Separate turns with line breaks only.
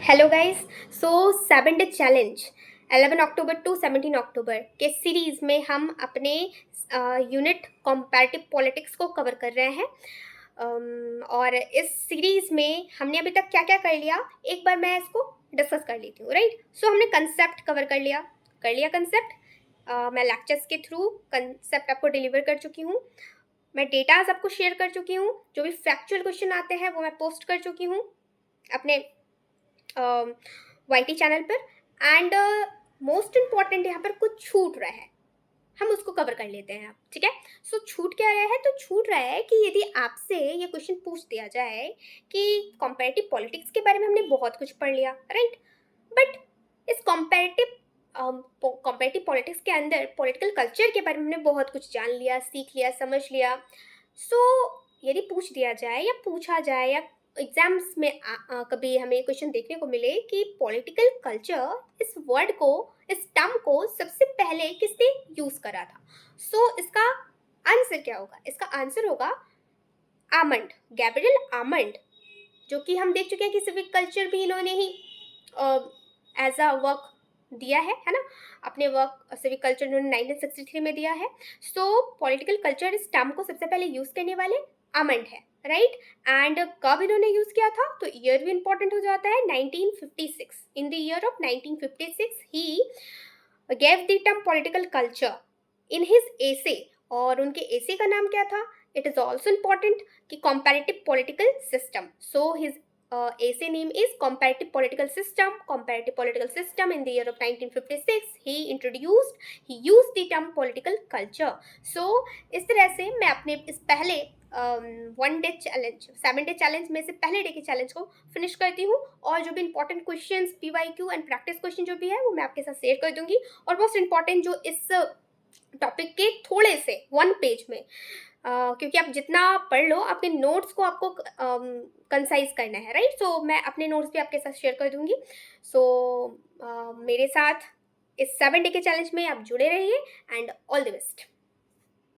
Hello guys. So 7 day challenge 11 October to 17 October के series में हम अपने यूनिट कंपैरेटिव पॉलिटिक्स को कवर कर रहे हैं। और इस सीरीज में हमने अभी तक क्या क्या कर लिया, एक बार मैं इसको डिस्कस कर लेती हूँ। राइट, सो हमने कंसेप्ट कवर कर लिया कंसेप्ट। मैं लेक्चर्स के थ्रू कंसेप्ट आपको डिलीवर कर चुकी हूँ। मैं डेटाज आपको शेयर कर चुकी हूँ। जो भी फैक्चुअल क्वेश्चन आते हैं वो मैं पोस्ट कर चुकी हूँ अपने वाई चैनल पर। एंड मोस्ट इम्पॉर्टेंट यहाँ पर कुछ छूट रहा है, हम उसको कवर कर लेते हैं। ठीक है, सो छूट क्या रहा है? तो छूट रहा है कि यदि आपसे ये क्वेश्चन पूछ दिया जाए कि कंपैरेटिव पॉलिटिक्स के बारे में हमने बहुत कुछ पढ़ लिया, राइट, बट इस कंपैरेटिव पॉलिटिक्स के अंदर पॉलिटिकल कल्चर के बारे में हमने बहुत कुछ जान लिया, सीख लिया, समझ लिया। सो यदि पूछ दिया जाए या पूछा जाए या एग्जाम्स में कभी हमें क्वेश्चन देखने को मिले कि पॉलिटिकल कल्चर इस वर्ड को, इस टर्म को सबसे पहले किसने यूज करा था, सो इसका आंसर क्या होगा? इसका आंसर होगा आमंड, गैब्रियल आमंड, जो कि हम देख चुके हैं कि सिविक कल्चर भी इन्होंने ही एज अ वर्क दिया है ना। अपने वर्क सिविक कल्चर इन्होंने 1963 में दिया है। सो पॉलिटिकल कल्चर इस टर्म को सबसे पहले यूज करने वाले आमंड है, राइट। एंड कब इन्होंने यूज किया था, तो ईयर भी इंपॉर्टेंट हो जाता है, 1956। In the year of 1956 he gave the term political culture in his essay। और उनके एसे का नाम क्या था? इट इज ऑल्सो इम्पॉर्टेंट कि comparative political system। so his essay name is comparative political system in the year of 1956 he used the term political culture। so इस तरह से मैं अपने इस पहले 1 डे चैलेंज 7 डे चैलेंज में से पहले डे के चैलेंज को फिनिश करती हूँ। और जो भी important questions PYQ and practice question जो भी है वो मैं आपके साथ शेयर कर दूंगी। और मोस्ट इम्पॉर्टेंट जो इस टॉपिक के थोड़े से 1 पेज में क्योंकि आप जितना पढ़ लो आपके नोट्स को आपको कंसाइज करना है, राइट। सो मैं अपने नोट्स भी आपके साथ शेयर कर दूंगी। सो मेरे साथ इस 7 डे के चैलेंज में आप जुड़े रहिए एंड ऑल द बेस्ट।